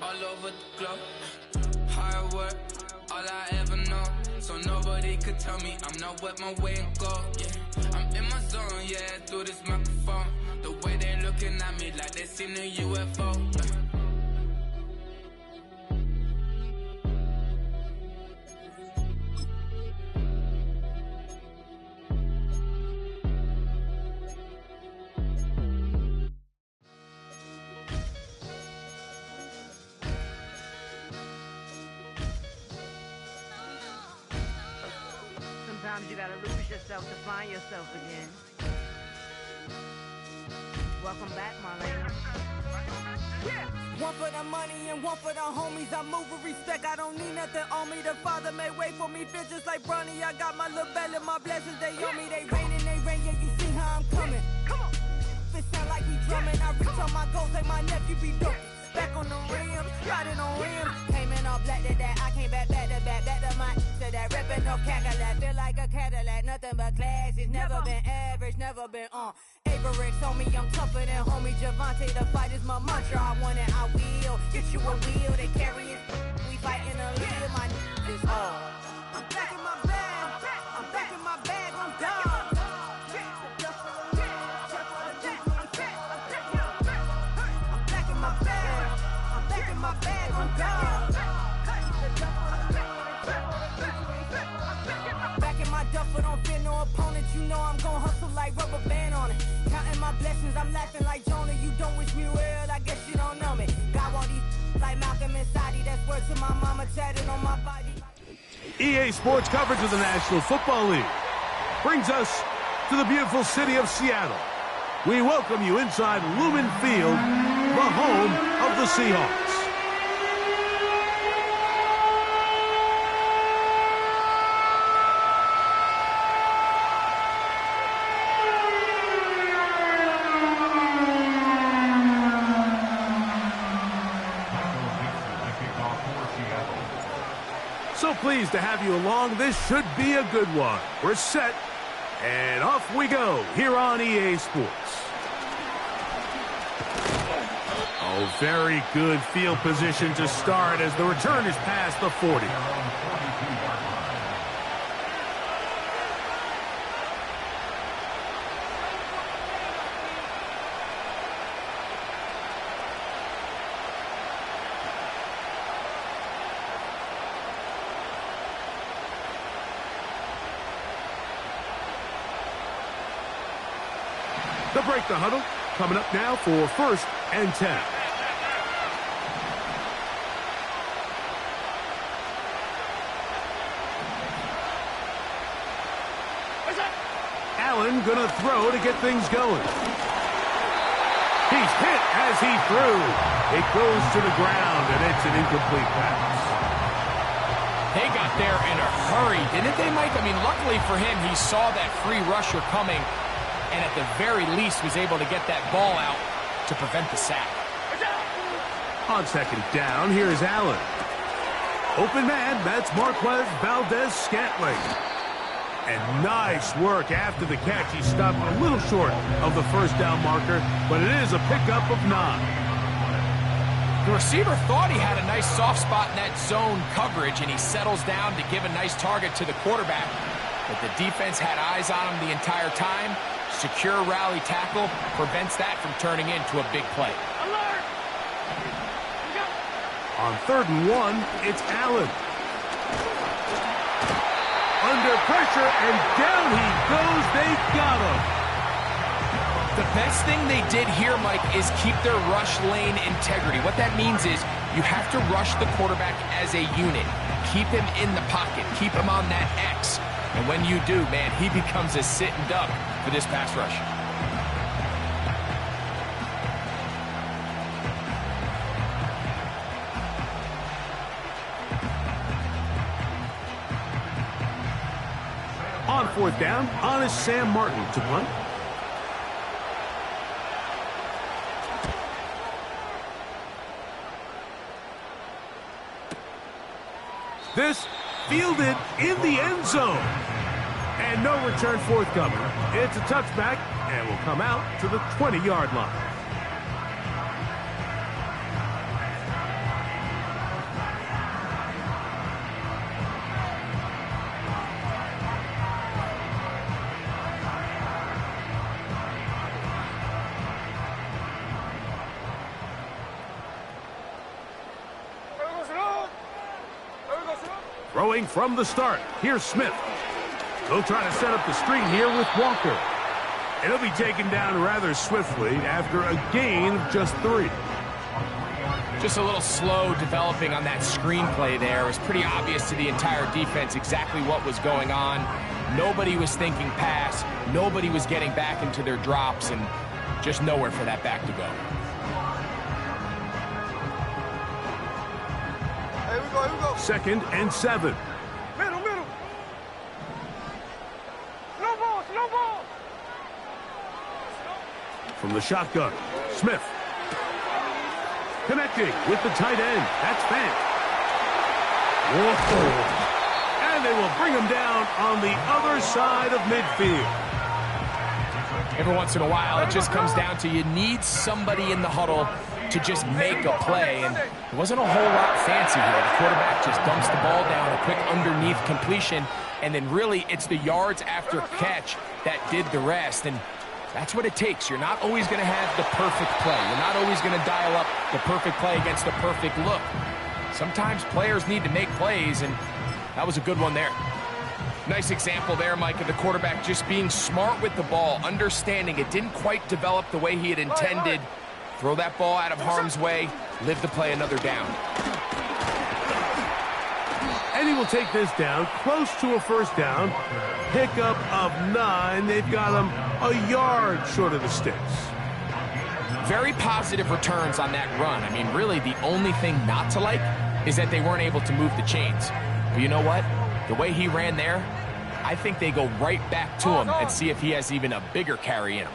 all over the globe. Hard work, all I ever know. So nobody could tell me I'm not what my way and go. Yeah, I'm in my zone, yeah, through this microphone. The way they looking at me like they seen a UFO. Sometimes you gotta lose yourself to find yourself again. Welcome back, Marlena. Yeah. One for the money and one for the homies. I move with respect, I don't need nothing on me. The Father may wait for me, feel just like Bronny. I got my little belly, my blessings, they on me. They rain and they rain, yeah, you see how I'm coming. Come on. It sound like we drumming. I reach on my goals like my nephew be dope. Back on the rim, riding on rims. Came in all black to that, I came back to my to that ripping no Cadillac. Feel like a Cadillac, nothing but class. It's never been average, never been on. Average on me, I'm tougher than homie Javante. The fight is my mantra, I want it, I will. Get you a wheel, they carry it. We fighting a little, my is all. I'm back in my bag, I'm back in my bag, I'm done. My bag on down. Back in my duffel, don't fear no opponent. You know I'm gon' hustle like rubber band on it. Counting my blessings, I'm laughing like Jonah. You don't wish me well, I guess you don't know me. Got all these like Malcolm and Sadie. That's word to my mama tatted on my body. EA Sports coverage of the National Football League brings us to the beautiful city of Seattle. We welcome you inside Lumen Field, the home of the Seahawks. So pleased to have you along. This should be a good one. We're set, and off we go here on EA Sports. Oh, very good field position to start as the return is past the 40. They'll break the huddle. Coming up now for 1st and 10. Allen gonna throw to get things going. He's hit as he threw. It goes to the ground, and it's an incomplete pass. They got there in a hurry, didn't they, Mike? I mean, luckily for him, he saw that free rusher coming, and at the very least was able to get that ball out to prevent the sack. On 2nd down, here's Allen. Open man, that's Marquez Valdez-Scantling. And nice work after the catch. He stopped a little short of the 1st down marker, but it is a pickup of 9. The receiver thought he had a nice soft spot in that zone coverage, and he settles down to give a nice target to the quarterback. But the defense had eyes on him the entire time. Secure rally tackle prevents that from turning into a big play. Alert! On 3rd and 1, it's Allen. Under pressure, and down he goes. They got him. The best thing they did here, Mike, is keep their rush lane integrity. What that means is you have to rush the quarterback as a unit. Keep him in the pocket. Keep him on that X. And when you do, man, he becomes a sitting duck for this pass rush. On 4th down, honest Sam Martin to punt. This fielded in the end zone. And no return forthcoming. It's a touchback and will come out to the 20-yard line. Throwing from the start. Here's Smith. They'll try to set up the screen here with Walker. And he'll be taken down rather swiftly after a gain of just 3. Just a little slow developing on that screenplay there. It was pretty obvious to the entire defense exactly what was going on. Nobody was thinking pass. Nobody was getting back into their drops, and just nowhere for that back to go. Here we go, here we go. 2nd and 7. Middle, middle. Slow ball, slow ball. From the shotgun, Smith. Connecting with the tight end. That's Fant. Whoa. And they will bring him down on the other side of midfield. Every once in a while, it just comes down to you need somebody in the huddle to just make a play, and it wasn't a whole lot fancy here. The quarterback just dumps the ball down, a quick underneath completion, and then really it's the yards after catch that did the rest, and that's what it takes. You're not always going to have the perfect play. You're not always going to dial up the perfect play against the perfect look. Sometimes players need to make plays, and that was a good one there. Nice example there, Mike, of the quarterback just being smart with the ball, understanding it didn't quite develop the way he had intended. Throw that ball out of harm's way, live to play another down. And he will take this down, close to a first down. Pickup of 9. They've got him a yard short of the sticks. Very positive returns on that run. I mean, really, the only thing not to like is that they weren't able to move the chains. But you know what? The way he ran there, I think they go right back to him and see if he has even a bigger carry in him.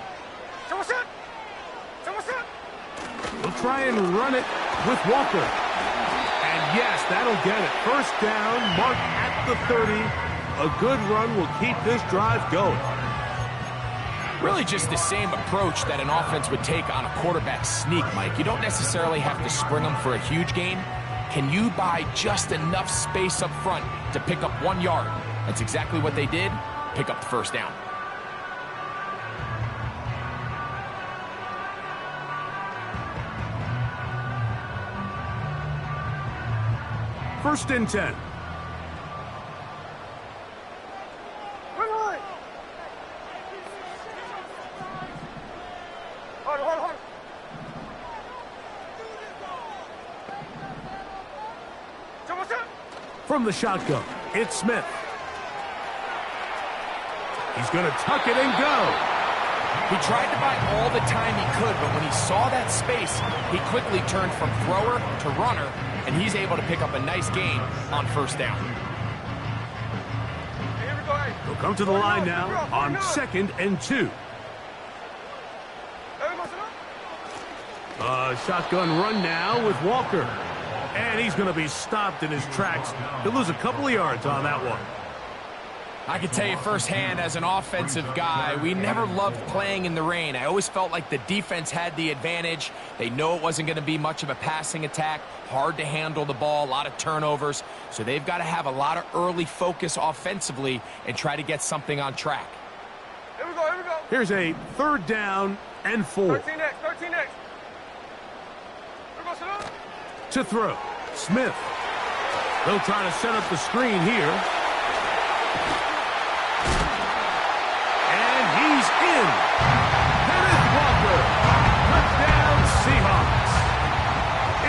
We'll try and run it with Walker. And yes, that'll get it. First down, marked at the 30. A good run will keep this drive going. Really just the same approach that an offense would take on a quarterback sneak, Mike. You don't necessarily have to spring them for a huge gain. Can you buy just enough space up front to pick up 1 yard? That's exactly what they did. Pick up the first down. First and 10. From the shotgun, it's Smith. He's going to tuck it and go. He tried to buy all the time he could, but when he saw that space, he quickly turned from thrower to runner, and he's able to pick up a nice gain on first down. He'll come to the line now on 2nd and 2. Shotgun run now with Walker. And he's going to be stopped in his tracks. He'll lose a couple of yards on that one. I can tell you firsthand, as an offensive guy, we never loved playing in the rain. I always felt like the defense had the advantage. They know it wasn't going to be much of a passing attack, hard to handle the ball, a lot of turnovers. So they've got to have a lot of early focus offensively and try to get something on track. Here we go, here we go. Here's a 3rd down and 4. 13X, 13X. Here we go, sit up. To throw, Smith. They'll try to set up the screen here. And he's in. Kenneth Walker. Touchdown, Seahawks.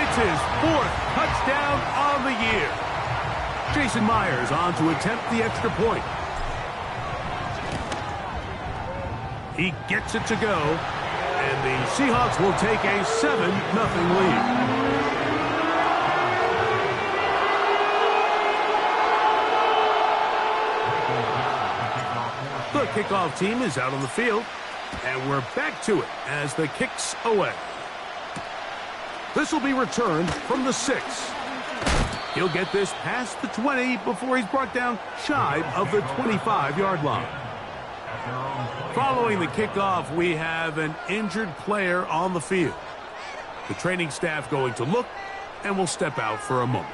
It's his 4th touchdown on the year. Jason Myers on to attempt the extra point. He gets it to go. And the Seahawks will take a 7-0 lead. The kickoff team is out on the field, and we're back to it as the kick's away. This will be returned from the 6. He'll get this past the 20 before he's brought down shy of the 25-yard line. Following the kickoff, we have an injured player on the field. The training staff going to look, and will step out for a moment.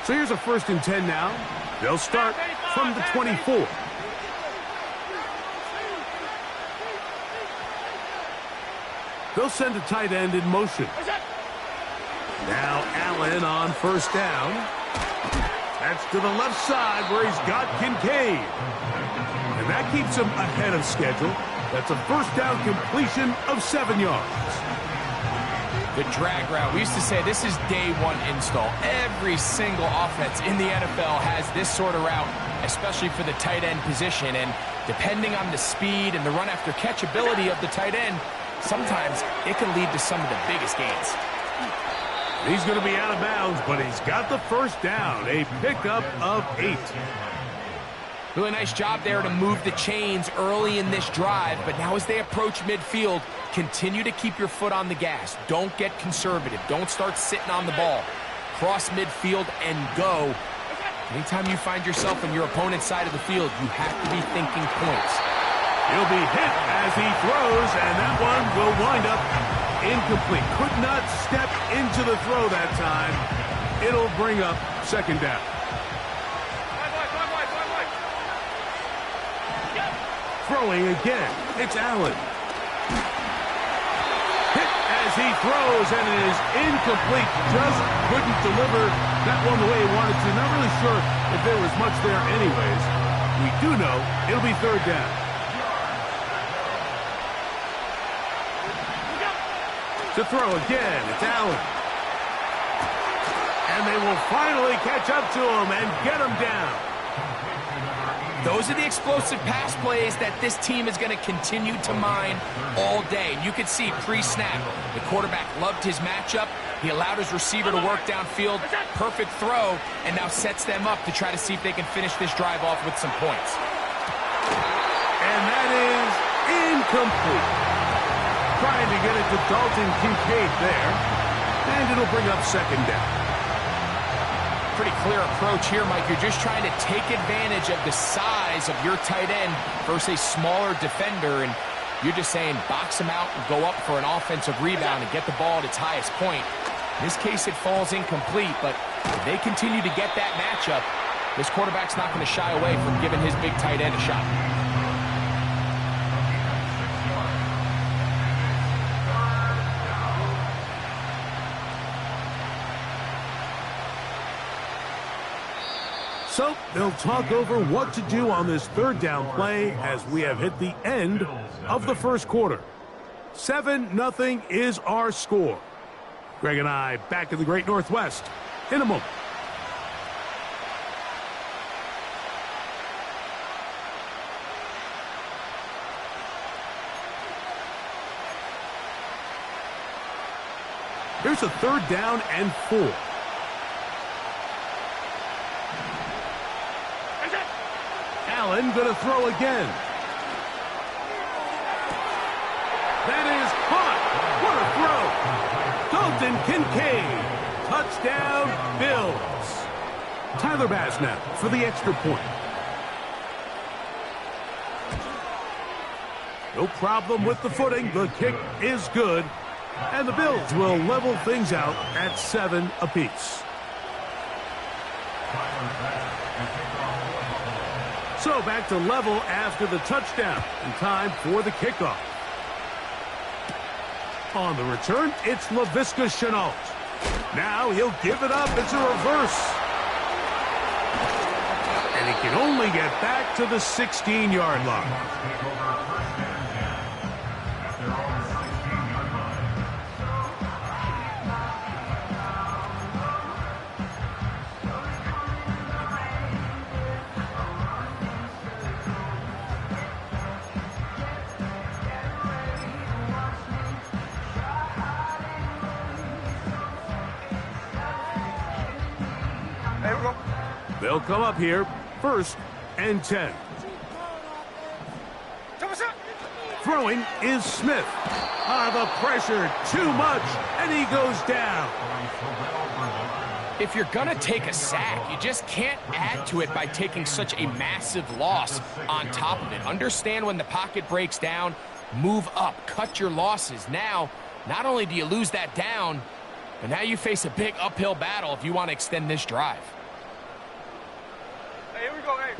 So here's a 1st and 10 now. They'll start from the 24. They'll send a tight end in motion. Now Allen on first down. That's to the left side where he's got Kincaid. And that keeps him ahead of schedule. That's a first down completion of 7 yards. The drag route. We used to say this is day one install. Every single offense in the NFL has this sort of route, especially for the tight end position. And depending on the speed and the run after catch ability of the tight end, sometimes it can lead to some of the biggest gains. He's going to be out of bounds, but he's got the first down. A pickup of 8. Really nice job there to move the chains early in this drive, but now as they approach midfield, continue to keep your foot on the gas. Don't get conservative. Don't start sitting on the ball. Cross midfield and go. Anytime you find yourself on your opponent's side of the field, you have to be thinking points. He'll be hit as he throws, and that one will wind up incomplete. Could not step into the throw that time. It'll bring up second down. Throwing again. It's Allen. Hit as he throws, and it is incomplete. Just couldn't deliver that one the way he wanted to. Not really sure if there was much there anyways. We do know it'll be third down. To throw again, it's Allen. And they will finally catch up to him and get him down. Those are the explosive pass plays that this team is going to continue to mine all day. You could see pre-snap, the quarterback loved his matchup. He allowed his receiver to work downfield. Perfect throw, and now sets them up to try to see if they can finish this drive off with some points. And that is incomplete. Trying to get it to Dalton Kincaid there. And it'll bring up second down. Pretty clear approach here, Mike. You're just trying to take advantage of the size of your tight end versus a smaller defender, and you're just saying box him out and go up for an offensive rebound and get the ball at its highest point. In this case, it falls incomplete, but if they continue to get that matchup, this quarterback's not going to shy away from giving his big tight end a shot. So they'll talk over what to do on this third down play as we have hit the end of the first quarter. 7-0 is our score. Greg and I back in the Great Northwest in a moment. Here's a third down and 4. Allen going to throw again. That is caught. What a throw. Dalton Kincaid. Touchdown, Bills. Tyler Bass now for the extra point. No problem with the footing. The kick is good. And the Bills will level things out at 7 apiece. So back to level after the touchdown, and time for the kickoff. On the return, it's Laviska Shenault. Now he'll give it up. It's a reverse. And he can only get back to the 16-yard line. They'll come up here, 1st and 10. Throwing is Smith. The pressure, too much, and he goes down. If you're going to take a sack, you just can't add to it by taking such a massive loss on top of it. Understand when the pocket breaks down, move up, cut your losses. Now, not only do you lose that down, but now you face a big uphill battle if you want to extend this drive.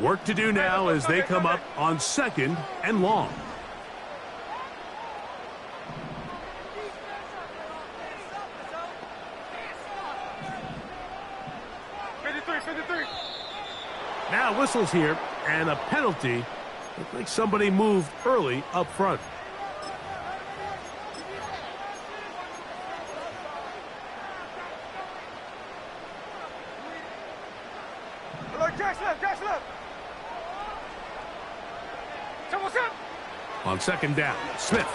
Work to do now as they come up on 2nd and long. Timeout whistles here, and a penalty. Looks like somebody moved early up front. Jack's left. On second down, Smith.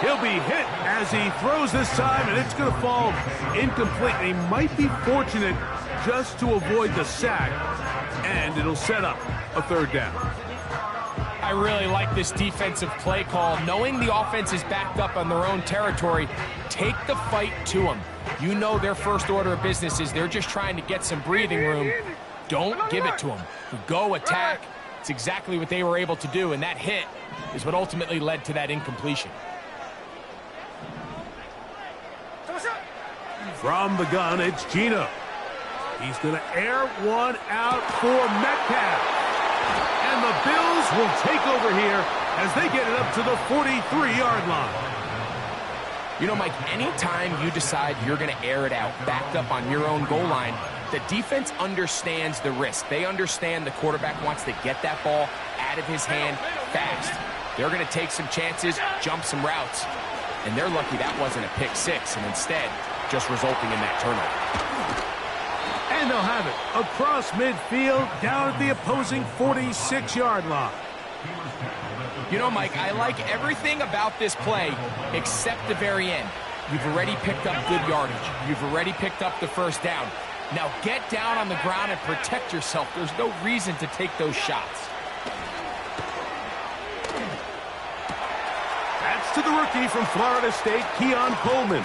He'll be hit as he throws this time, and it's going to fall incomplete. He might be fortunate just to avoid the sack, and it'll set up a third down. I really like this defensive play call. Knowing the offense is backed up on their own territory, take the fight to them. You know their first order of business is they're just trying to get some breathing room. Don't give it to them. Go attack. It's exactly what they were able to do, and that hit is what ultimately led to that incompletion. From the gun, it's Gino. He's going to air one out for Metcalf. And the Bills will take over here as they get it up to the 43-yard line. You know, Mike, anytime you decide you're going to air it out, backed up on your own goal line, the defense understands the risk. They understand the quarterback wants to get that ball out of his hand fast. They're going to take some chances, jump some routes, and they're lucky that wasn't a pick six, and instead just resulting in that turnover. And they'll have it across midfield, down at the opposing 46-yard line. You know, Mike, I like everything about this play except the very end. You've already picked up good yardage. You've already picked up the first down. Now get down on the ground and protect yourself. There's no reason to take those shots. That's to the rookie from Florida State, Keon Coleman.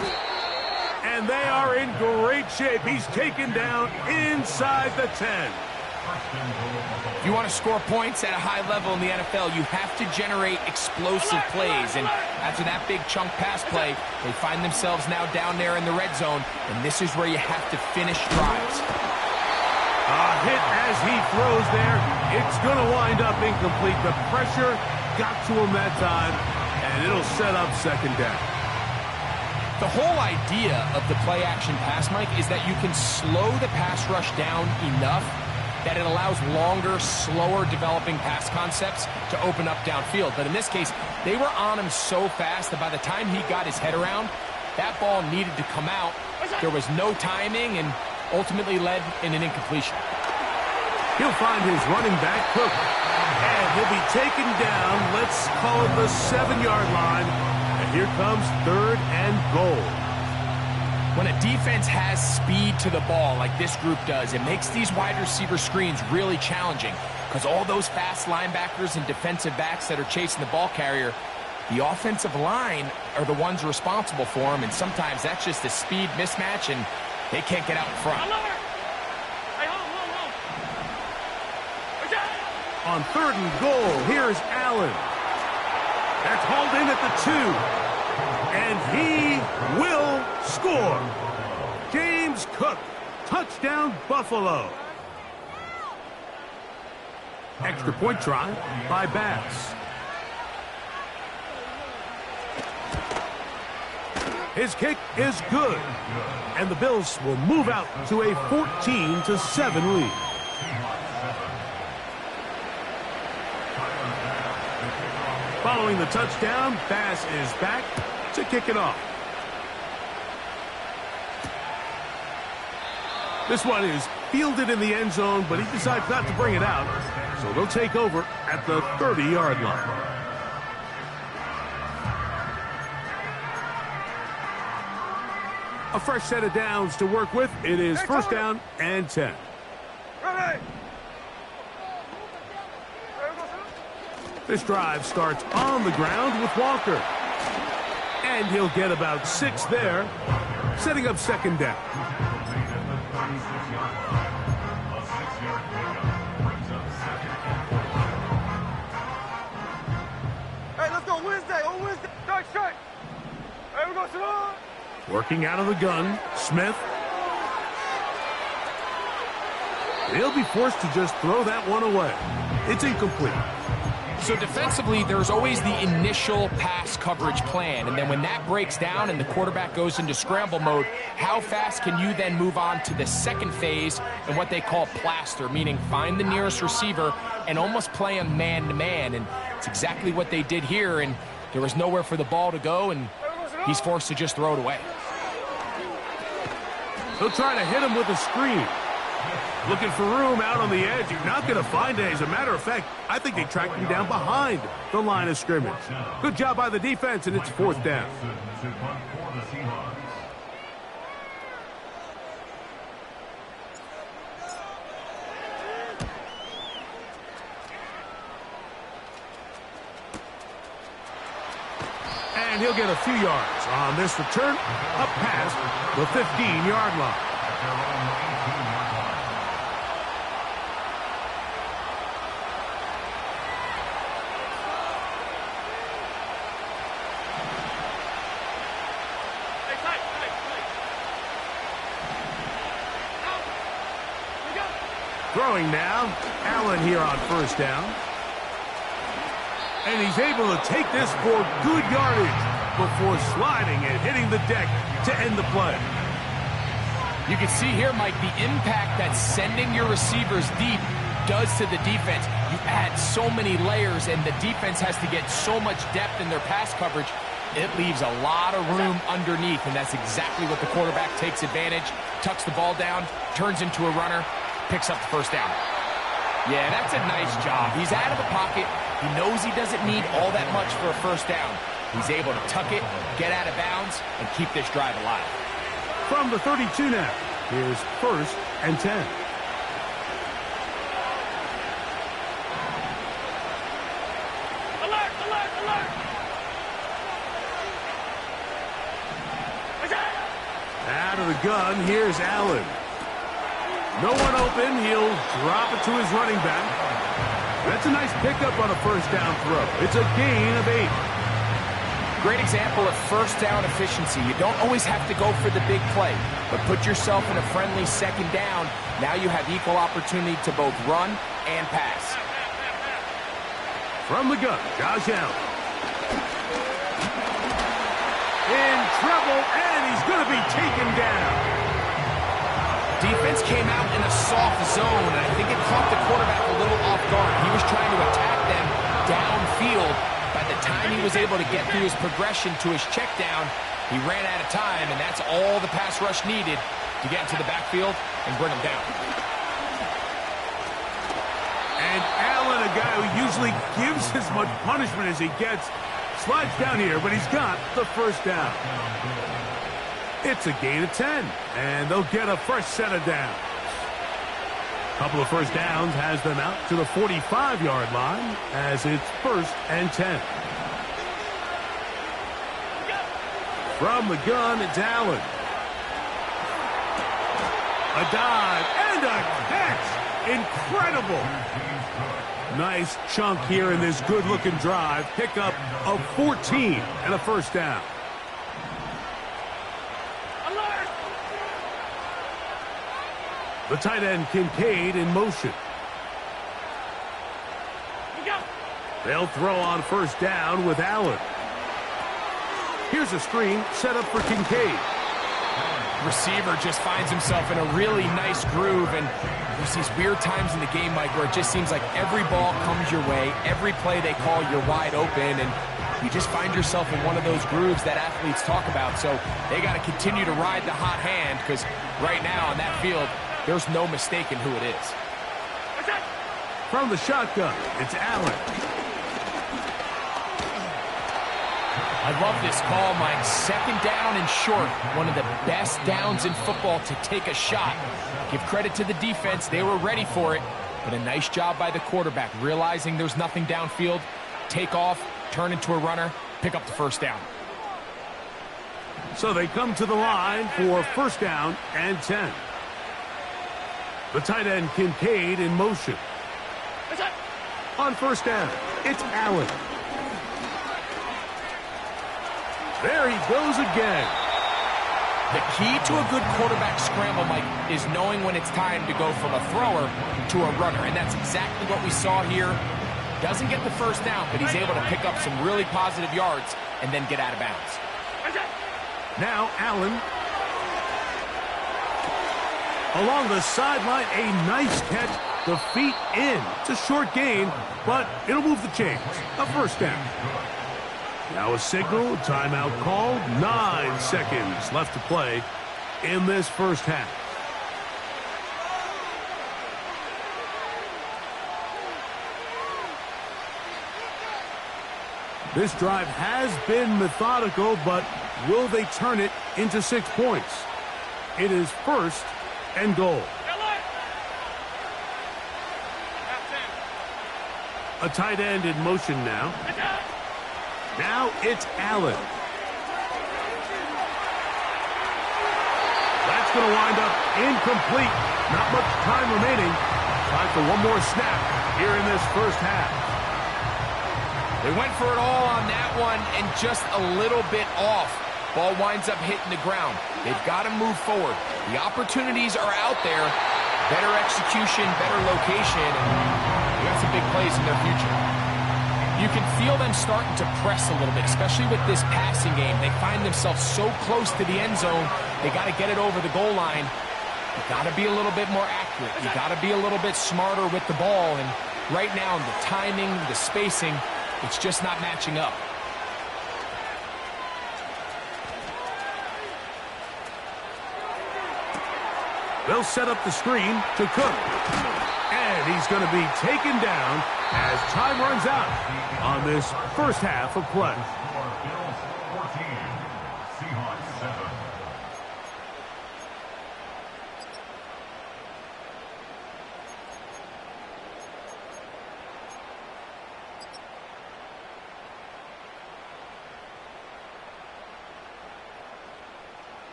And they are in great shape. He's taken down inside the 10. If you want to score points at a high level in the NFL, you have to generate explosive plays. And after that big chunk pass play, they find themselves now down there in the red zone. And this is where you have to finish drives. A hit as he throws there. It's going to wind up incomplete. The pressure got to him that time, and it'll set up second down. The whole idea of the play-action pass, Mike, is that you can slow the pass rush down enough that it allows longer, slower developing pass concepts to open up downfield. But in this case, they were on him so fast that by the time he got his head around, that ball needed to come out. There was no timing and ultimately led in an incompletion. He'll find his running back, Cook. And he'll be taken down, let's call it the 7-yard line. And here comes third and goal. When a defense has speed to the ball like this group does, it makes these wide receiver screens really challenging because all those fast linebackers and defensive backs that are chasing the ball carrier, the offensive line are the ones responsible for them, and sometimes that's just a speed mismatch, and they can't get out in front. On third and goal, here's Allen. That's hauled in at the 2. And he will score. James Cook, touchdown Buffalo. Extra point try by Bass. His kick is good. And the Bills will move out to a 14-7 lead. Following the touchdown, Bass is back to kick it off. This one is fielded in the end zone, but he decides not to bring it out. So they'll take over at the 30-yard line. A fresh set of downs to work with. It is first down and 10. This drive starts on the ground with Walker. And he'll get about 6 there, setting up second down. Hey, let's go Wednesday. On Wednesday. Strike. Hey, we go Salon. Working out of the gun, Smith. He'll be forced to just throw that one away. It's incomplete. So defensively, there's always the initial pass coverage plan, and then when that breaks down and the quarterback goes into scramble mode, how fast can you then move on to the second phase and what they call plaster, meaning find the nearest receiver and almost play him man-to-man, and it's exactly what they did here, and there was nowhere for the ball to go, and he's forced to just throw it away. They'll try to hit him with a screen. Looking for room out on the edge. You're not going to find it. As a matter of fact, I think they tracked him down behind the line of scrimmage. Good job by the defense, and it's 4th down. And he'll get a few yards on this return, up past the 15-yard line. Throwing now, Allen here on 1st down. And he's able to take this for good yardage before sliding and hitting the deck to end the play. You can see here, Mike, the impact that sending your receivers deep does to the defense. You add so many layers, and the defense has to get so much depth in their pass coverage. It leaves a lot of room underneath, and that's exactly what the quarterback takes advantage. Tucks the ball down, turns into a runner, picks up the 1st down. Yeah, that's a nice job. He's out of the pocket. He knows he doesn't need all that much for a 1st down. He's able to tuck it, get out of bounds, and keep this drive alive. From the 32 now, here's 1st and 10. Alert! Alert! Alert! Out of the gun, here's Allen. No one open, he'll drop it to his running back. That's a nice pickup on a 1st down throw. It's a gain of 8. Great example of 1st down efficiency. You don't always have to go for the big play, but put yourself in a friendly 2nd down. Now you have equal opportunity to both run and pass. From the gun, Josh Allen. In trouble, and he's going to be taken down. Defense came out in a soft zone, and I think it caught the quarterback a little off guard. He was trying to attack them downfield. By the time he was able to get through his progression to his check down, he ran out of time, and that's all the pass rush needed to get into the backfield and bring him down. And Allen, a guy who usually gives as much punishment as he gets, slides down here, but he's got the 1st down. It's a gain of 10, and they'll get a fresh set of downs. Couple of 1st downs has them out to the 45-yard line as it's 1st and 10. From the gun, it's Allen. A dive and a catch. Incredible. Nice chunk here in this good-looking drive. Pickup of 14 and a 1st down. The tight end, Kincaid, in motion. They'll throw on 1st down with Allen. Here's a screen set up for Kincaid. Receiver just finds himself in a really nice groove, and there's these weird times in the game, Mike, where it just seems like every ball comes your way, every play they call, you're wide open, and you just find yourself in one of those grooves that athletes talk about. So they got to continue to ride the hot hand, because right now on that field, there's no mistaking who it is. From the shotgun, it's Allen. I love this call, Mike. 2nd down and short. One of the best downs in football to take a shot. Give credit to the defense. They were ready for it. But a nice job by the quarterback, realizing there's nothing downfield. Take off, turn into a runner, pick up the 1st down. So they come to the line for 1st down and 10. The tight end, Kincaid, in motion. On 1st down, it's Allen. There he goes again. The key to a good quarterback scramble, Mike, is knowing when it's time to go from a thrower to a runner. And that's exactly what we saw here. Doesn't get the first down, but he's able to pick up some really positive yards and then get out of bounds. Now Allen. Along the sideline, a nice catch. The feet in. It's a short gain, but it'll move the chains. A first down. Now a signal, timeout called. 9 seconds left to play in this first half. This drive has been methodical, but will they turn it into 6 points? It is first and goal. A tight end in motion now. Now it's Allen. That's going to wind up incomplete. Not much time remaining. Time for one more snap here in this first half. They went for it all on that one and just a little bit off. Ball winds up hitting the ground. They've got to move forward. The opportunities are out there. Better execution, better location, and we got some big plays in their future. You can feel them starting to press a little bit, especially with this passing game. They find themselves so close to the end zone, they got to get it over the goal line. You got to be a little bit more accurate. You got to be a little bit smarter with the ball, and right now, the timing, the spacing, it's just not matching up. They'll set up the screen to Cook. And he's going to be taken down as time runs out on this first half of play.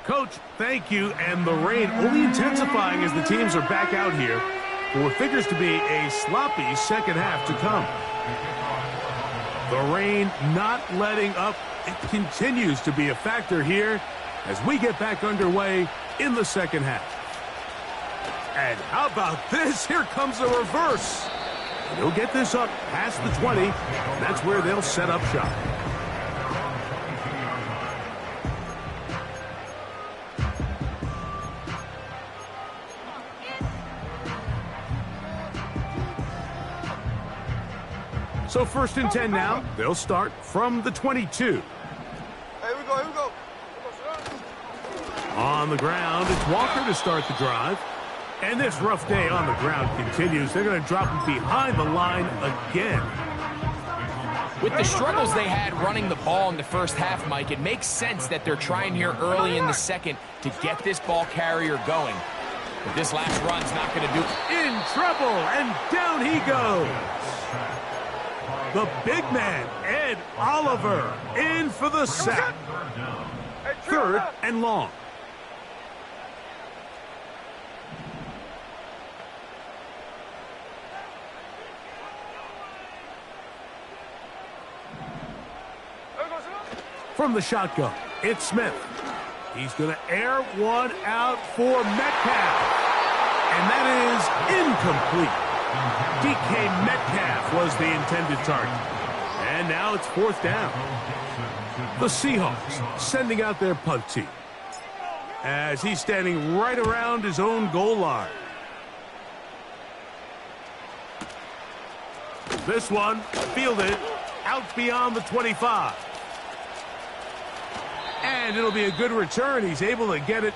Coach, thank you. And the rain only intensifying as the teams are back out here for what figures to be a sloppy second half to come. The rain not letting up. It continues to be a factor here as we get back underway in the second half. And how about this? Here comes a reverse. They'll get this up past the 20. And that's where they'll set up shop. So first and 10 now. They'll start from the 22. Here we go, here we go. On the ground, it's Walker to start the drive. And this rough day on the ground continues. They're going to drop him behind the line again. With the struggles they had running the ball in the first half, Mike, it makes sense that they're trying here early in the second to get this ball carrier going. But this last run's not going to do it. In trouble, and down he goes. The big man, Ed Oliver, in for the sack. Third and long. From the shotgun, it's Smith. He's going to air one out for Metcalf. And that is incomplete. DK Metcalf was the intended target. And now it's fourth down. The Seahawks sending out their punt team as he's standing right around his own goal line. This one fielded out beyond the 25. And it'll be a good return. He's able to get it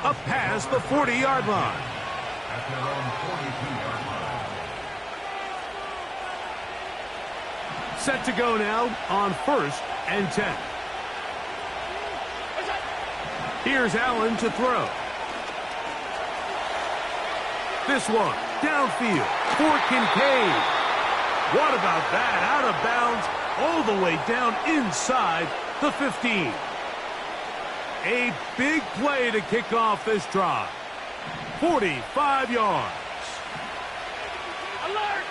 up past the 40-yard line. Set to go now on first and 10. Here's Allen to throw. This one downfield for Kincaid. What about that? Out of bounds all the way down inside the 15. A big play to kick off this drive. 45 yards. Alert!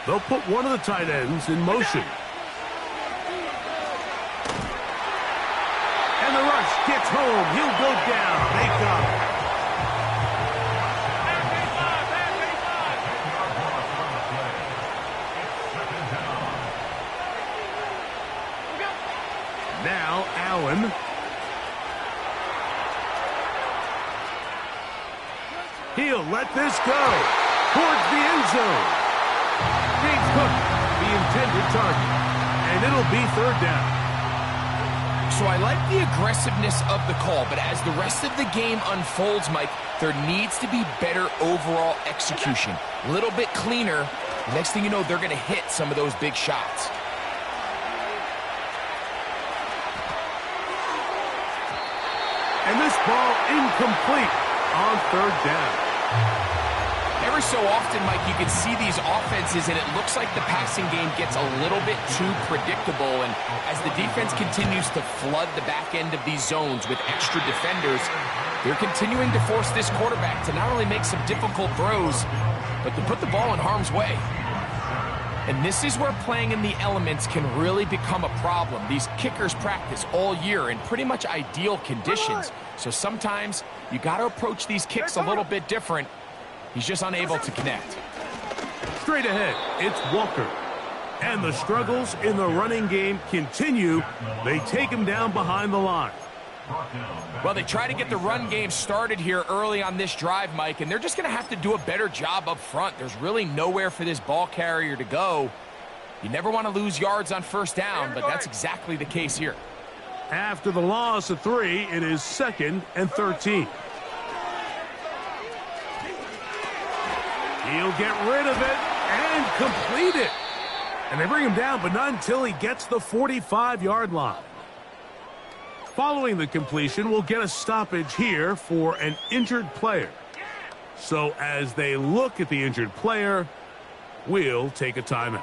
They'll put one of the tight ends in motion. And the rush gets home. He'll go down. They got He'll let this go towards the end zone. James Cook, the intended target, and it'll be third down. So I like the aggressiveness of the call, but as the rest of the game unfolds, Mike, there needs to be better overall execution. A little bit cleaner. Next thing you know, they're going to hit some of those big shots. And this ball incomplete on third down. Every so often, Mike, you can see these offenses, and it looks like the passing game gets a little bit too predictable. And as the defense continues to flood the back end of these zones with extra defenders, they're continuing to force this quarterback to not only make some difficult throws, but to put the ball in harm's way. And this is where playing in the elements can really become a problem. These kickers practice all year in pretty much ideal conditions. So sometimes you got to approach these kicks a little bit different. He's just unable to connect. Straight ahead, it's Walker. And the struggles in the running game continue. They take him down behind the line. Well, they try to get the run game started here early on this drive, Mike, and they're just going to have to do a better job up front. There's really nowhere for this ball carrier to go. You never want to lose yards on first down, but that's exactly the case here. After the loss of 3, it is 2nd and 13. He'll get rid of it and complete it. And they bring him down, but not until he gets the 45-yard line. Following the completion, we'll get a stoppage here for an injured player. So as they look at the injured player, we'll take a timeout.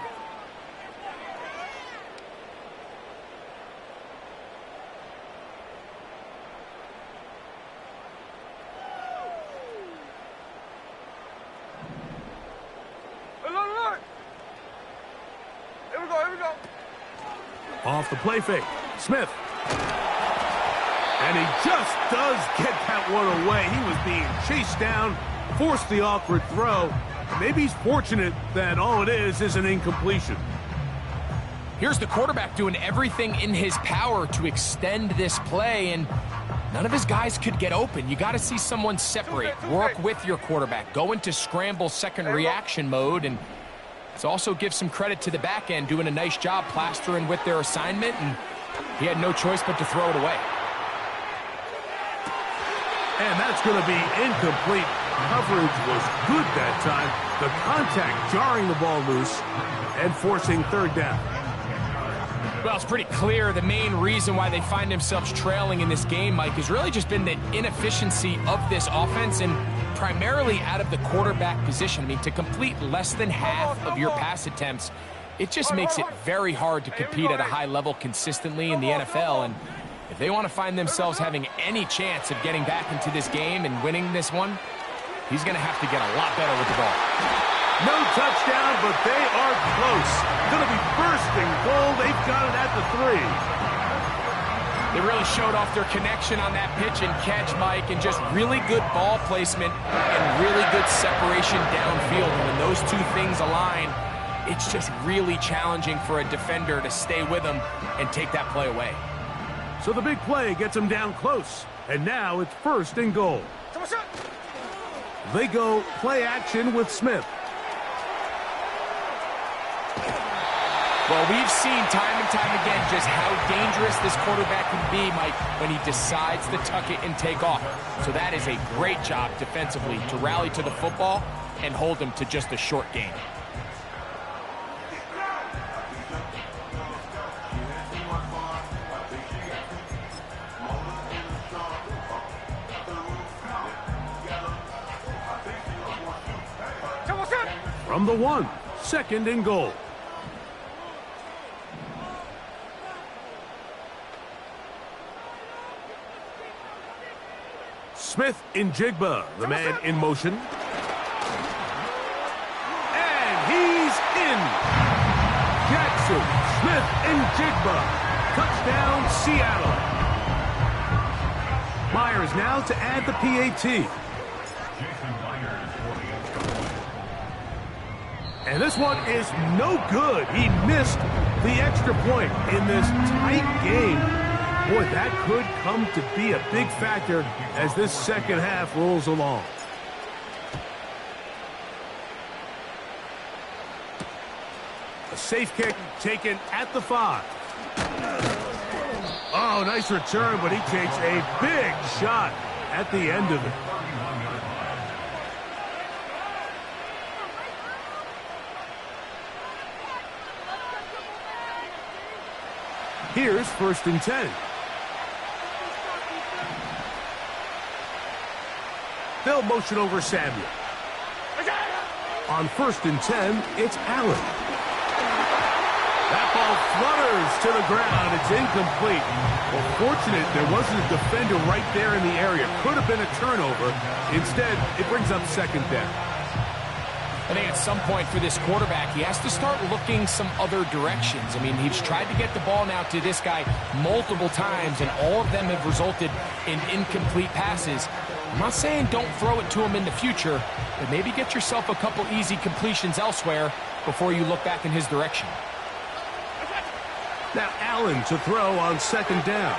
Here we go. Off the play fake, Smith. And he just does get that one away. He was being chased down, forced the awkward throw. Maybe he's fortunate that all it is an incompletion. Here's the quarterback doing everything in his power to extend this play, and none of his guys could get open. You got to see someone separate, work with your quarterback, go into scramble second reaction mode, and let's also give some credit to the back end doing a nice job plastering with their assignment, and he had no choice but to throw it away. And that's going to be incomplete. Coverage was good that time. The contact jarring the ball loose and forcing third down. Well, it's pretty clear the main reason why they find themselves trailing in this game, Mike, has really just been the inefficiency of this offense and primarily out of the quarterback position. I mean, to complete less than half of your pass attempts, it just makes it very hard to compete at a high level consistently in the NFL. And if they want to find themselves having any chance of getting back into this game and winning this one, he's going to have to get a lot better with the ball. No touchdown, but they are close. Going to be first and goal. They've got it at the 3. They really showed off their connection on that pitch and catch, Mike, and just really good ball placement and really good separation downfield. And when those two things align, it's just really challenging for a defender to stay with them and take that play away. So the big play gets them down close. And now it's first and goal. They go play action with Smith. Well, we've seen time and time again just how dangerous this quarterback can be, Mike, when he decides to tuck it and take off. So that is a great job defensively to rally to the football and hold him to just a short gain. From the 1, second and goal. Smith in Jigba, the man in motion. And he's in. Jackson, Smith and Jigba. Touchdown, Seattle. Myers now to add the PAT. And this one is no good. He missed the extra point in this tight game. Boy, that could come to be a big factor as this second half rolls along. A safe kick taken at the 5. Oh, nice return, but he takes a big shot at the end of it. Here's 1st and 10. They'll motion over Samuel. On 1st and 10, it's Allen. That ball flutters to the ground. It's incomplete. Well, fortunate there wasn't a defender right there in the area. Could have been a turnover. Instead, it brings up 2nd down. I think at some point for this quarterback, he has to start looking some other directions. I mean, he's tried to get the ball now to this guy multiple times, and all of them have resulted in incomplete passes. I'm not saying don't throw it to him in the future, but maybe get yourself a couple easy completions elsewhere before you look back in his direction. Now Allen to throw on 2nd down.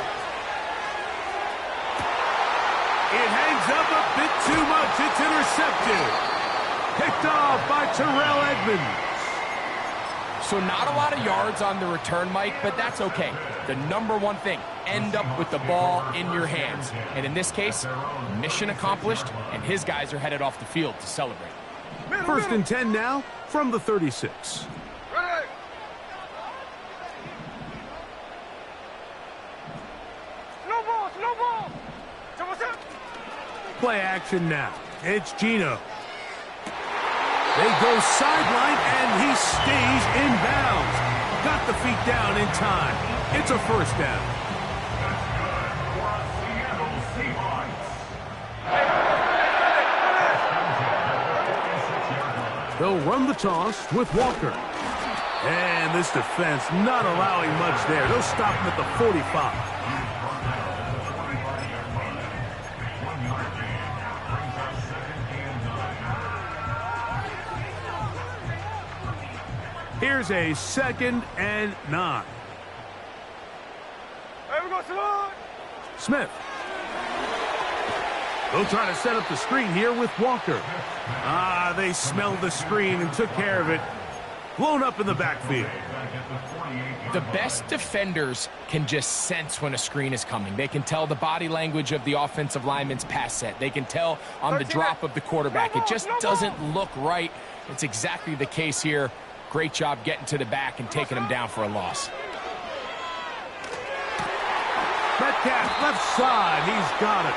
It hangs up a bit too much. It's intercepted. Picked off by Terrell Edmonds. So not a lot of yards on the return, Mike, but that's okay. The number one thing, end up with the ball in your hands. And in this case, mission accomplished, and his guys are headed off the field to celebrate. 1st and 10 now from the 36. Ready. Slow ball, slow ball. Play action now. It's Gino. They go sideline, and he stays in bounds. Got the feet down in time. It's a 1st down. They'll run the toss with Walker. And this defense not allowing much there. They'll stop him at the 45. Here's a 2nd and 9. Hey, we go slow. Smith. They'll try to set up the screen here with Walker. They smelled the screen and took care of it. Blown up in the backfield. The best defenders can just sense when a screen is coming. They can tell the body language of the offensive lineman's pass set. They can tell on the drop of the quarterback. It just doesn't look right. It's exactly the case here. Great job getting to the back and taking him down for a loss. Metcalf left side. He's got it.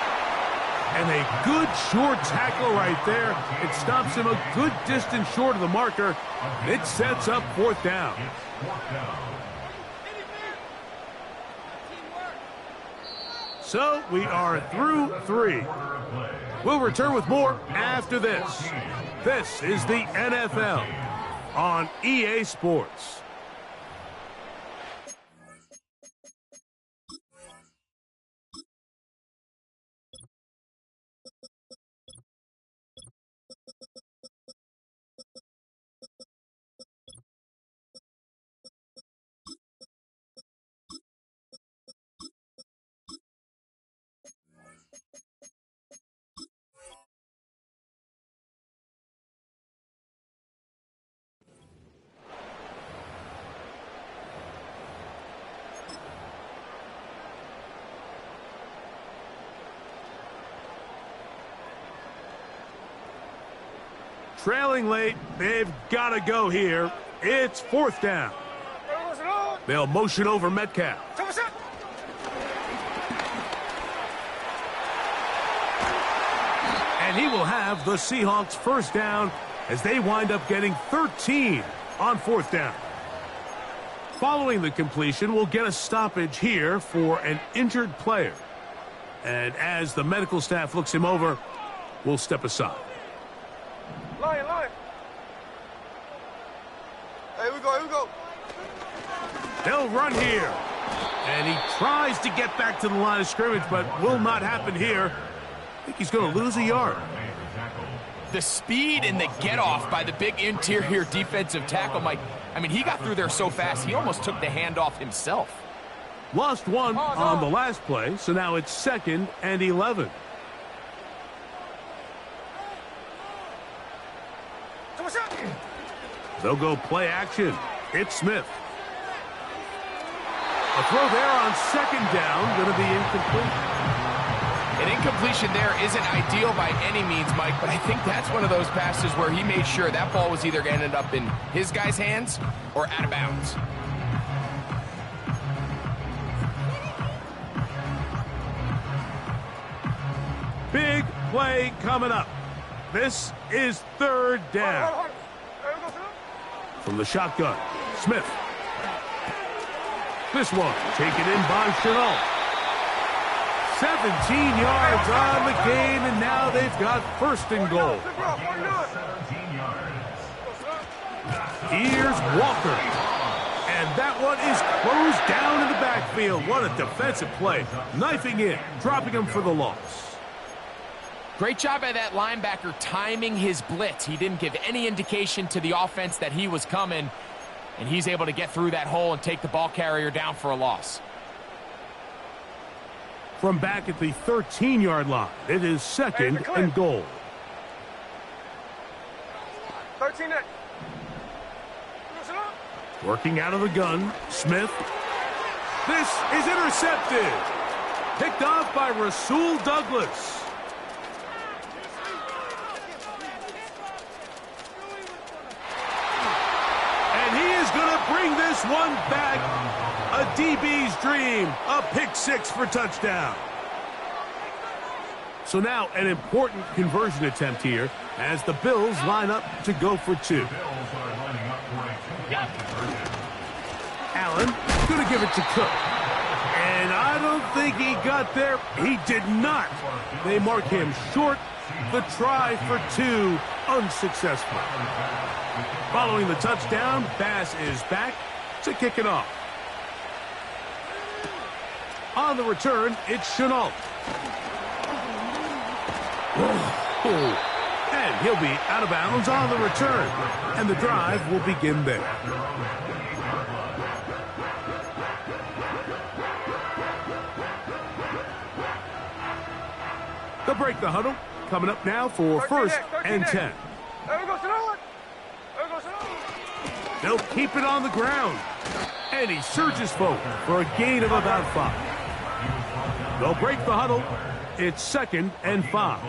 And a good short tackle right there. It stops him a good distance short of the marker. It sets up 4th down. So we are through 3. We'll return with more after this. This is the NFL on EA Sports. Trailing late, they've got to go here. It's 4th down. They'll motion over Metcalf. And he will have the Seahawks 1st down as they wind up getting 13 on 4th down. Following the completion, we'll get a stoppage here for an injured player. And as the medical staff looks him over, we'll step aside. Line. Hey, we go. They'll run here. And he tries to get back to the line of scrimmage, but will not happen here. I think he's going to lose a yard. The speed and the get-off by the big interior defensive tackle, Mike. I mean, he got through there so fast, he almost took the handoff himself. Lost one on the last play, so now it's 2nd and 11. They'll go play action. It's Smith. A throw there on second down, going to be incomplete. An incompletion there isn't ideal by any means, Mike, but I think that's one of those passes where he made sure that ball was either going to end up in his guy's hands or out of bounds. Big play coming up. This is third down. From the shotgun, Smith. This one taken in by Chenault. 17 yards on the game, and now they've got first and goal. Here's Walker. And that one is closed down in the backfield. What a defensive play. Knifing in, dropping him for the loss. Great job by that linebacker timing his blitz. He didn't give any indication to the offense that he was coming, and he's able to get through that hole and take the ball carrier down for a loss. From back at the 13-yard line, it is second and goal. 13 next. Working out of the gun, Smith. This is intercepted. Picked off by Rasul Douglas. And he is going to bring this one back. A DB's dream. A pick six for touchdown. So now an important conversion attempt here as the Bills line up to go for two. Allen going to give it to Cook. And I don't think he got there. He did not. They mark him short. The try for two, unsuccessful. Following the touchdown, Bass is back to kick it off. On the return, it's Chenault. And he'll be out of bounds on the return. And the drive will begin there. They'll break the huddle. Coming up now for first and 10. They'll keep it on the ground. And he surges forward for a gain of about 5. They'll break the huddle. It's second and 5.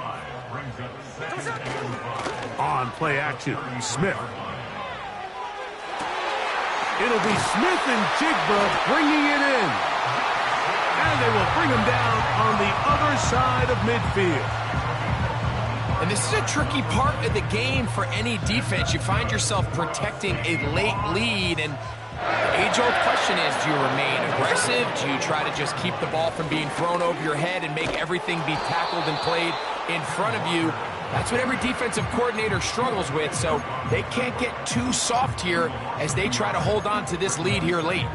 On play action, Smith. It'll be Smith and Jigba bringing it in. And they will bring him down on the other side of midfield. And this is a tricky part of the game for any defense. You find yourself protecting a late lead, and the age-old question is, do you remain aggressive? Do you try to just keep the ball from being thrown over your head and make everything be tackled and played in front of you? That's what every defensive coordinator struggles with, so they can't get too soft here as they try to hold on to this lead here late.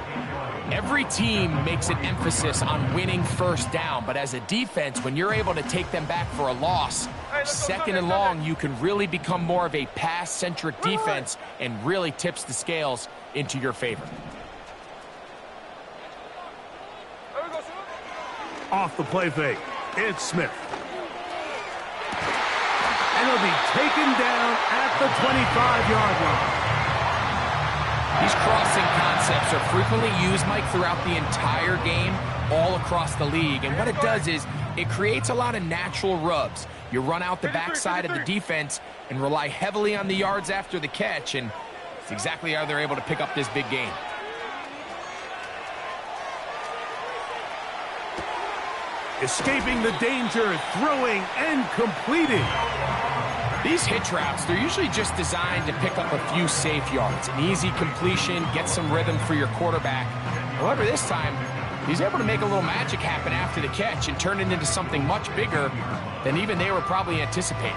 Every team makes an emphasis on winning first down, but as a defense, when you're able to take them back for a loss, second and long, you can really become more of a pass-centric defense and really tips the scales into your favor. Off the play fake, it's Smith. And he'll be taken down at the 25-yard line. These crossing concepts are frequently used, Mike, throughout the entire game, all across the league. And what it does is it creates a lot of natural rubs. You run out the backside of the defense and rely heavily on the yards after the catch, and it's exactly how they're able to pick up this big gain. Escaping the danger, throwing and completing. These hitch routes, they're usually just designed to pick up a few safe yards. An easy completion, get some rhythm for your quarterback. However, this time, he's able to make a little magic happen after the catch and turn it into something much bigger than even they were probably anticipating.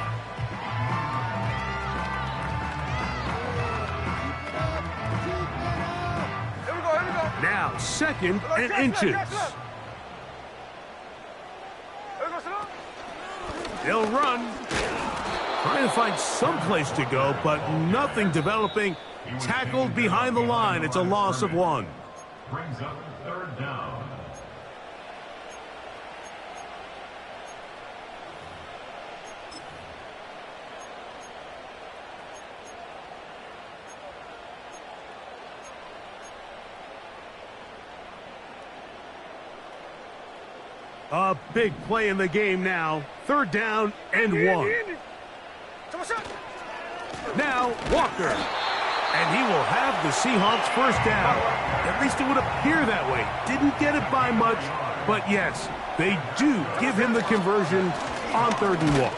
Now, second and inches. They'll run. Trying to find some place to go, but nothing developing. Tackled behind the line. It's a loss of 1. Brings up third down. A big play in the game now. 3rd down and 1. Now Walker. And he will have the Seahawks 1st down. At least it would appear that way. Didn't get it by much, but yes, they do give him the conversion on 3rd and 1.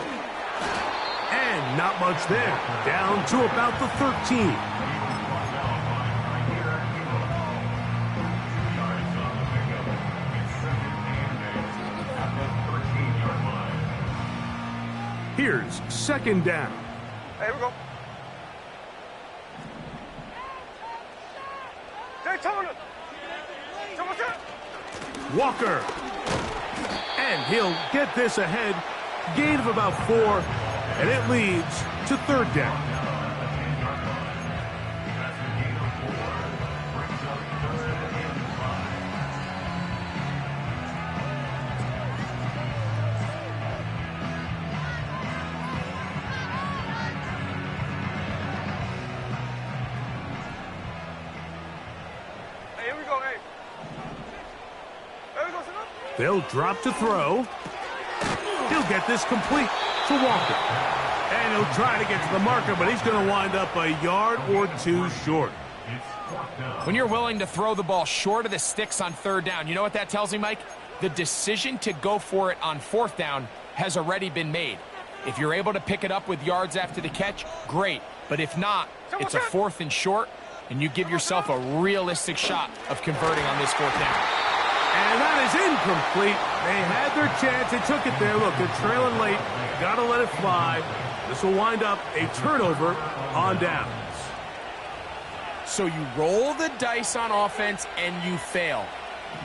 And not much there. Down to about the 13. Here's 2nd down. Hey, here we go. Walker. And he'll get this ahead. Gain of about 4. And it leads to 3rd down. They'll drop to throw. He'll get this complete to Walker. And he'll try to get to the marker, but he's going to wind up a yard or 2 short. When you're willing to throw the ball short of the sticks on 3rd down, you know what that tells me, Mike? The decision to go for it on 4th down has already been made. If you're able to pick it up with yards after the catch, great. But if not, it's a 4th and short, and you give yourself a realistic shot of converting on this 4th down. And that is incomplete. They had their chance. They took it there. Look, they're trailing late. Got to let it fly. This will wind up a turnover on downs. So you roll the dice on offense and you fail.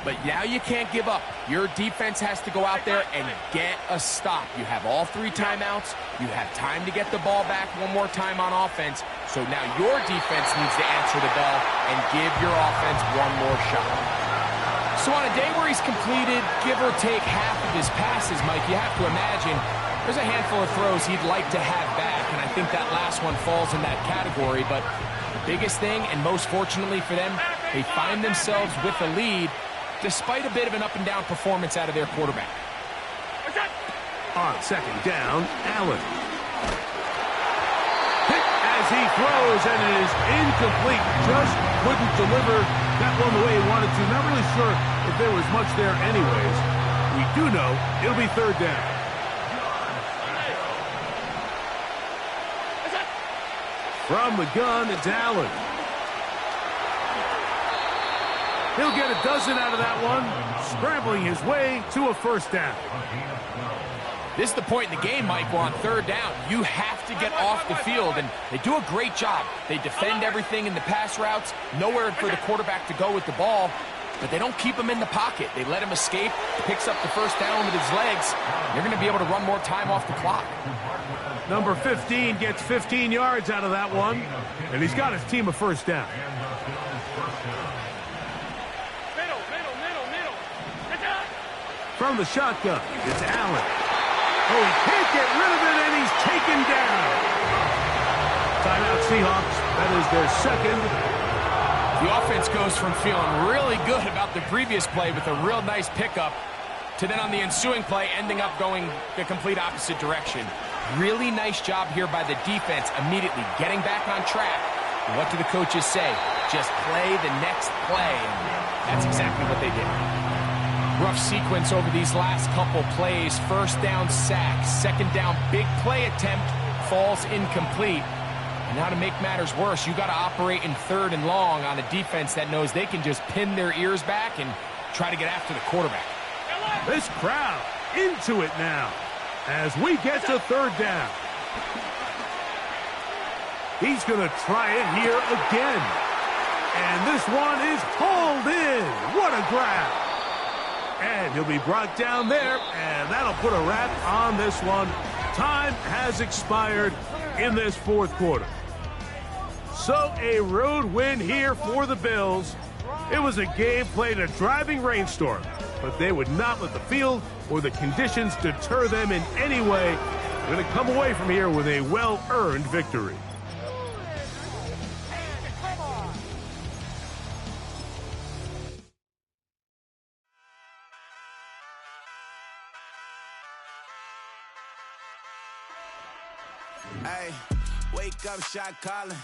But now you can't give up. Your defense has to go out there and get a stop. You have all 3 timeouts. You have time to get the ball back one more time on offense. So now your defense needs to answer the bell and give your offense one more shot. So on a day where he's completed, give or take half of his passes, Mike, you have to imagine there's a handful of throws he'd like to have back, and I think that last one falls in that category. But the biggest thing, and most fortunately for them, they find themselves with a lead despite a bit of an up-and-down performance out of their quarterback. On 2nd down, Allen. Hit as he throws, and it is incomplete. Just couldn't deliver that one the way he wanted to. Not really sure if there was much there anyways. We do know it'll be 3rd down. From the gun, it's Allen. He'll get a dozen out of that one, scrambling his way to a 1st down. This is the point in the game, Mike, where on 3rd down, you have to get off the field, and they do a great job. They defend everything in the pass routes, nowhere for the quarterback to go with the ball, but they don't keep him in the pocket. They let him escape, picks up the 1st down with his legs. They're going to be able to run more time off the clock. Number 15 gets 15 yards out of that one, and he's got his team a 1st down. From the shotgun, it's Allen. Oh, he can't get rid of it, and he's taken down. Timeout Seahawks. That is their 2nd. The offense goes from feeling really good about the previous play with a real nice pickup to then on the ensuing play ending up going the complete opposite direction. Really nice job here by the defense immediately getting back on track. And what do the coaches say? Just play the next play. And that's exactly what they did. Rough sequence over these last couple plays. 1st down sack, 2nd down big play attempt, falls incomplete. And now to make matters worse, you got to operate in 3rd and long on a defense that knows they can just pin their ears back and try to get after the quarterback. This crowd into it now as we get to 3rd down. He's going to try it here again. And this one is hauled in. What a grab. And he'll be brought down there, and that'll put a wrap on this one. Time has expired in this 4th quarter. So a road win here for the Bills. It was a game played in a driving rainstorm, but they would not let the field or the conditions deter them in any way. They're going to come away from here with a well-earned victory. Hey, wake up, shot calling.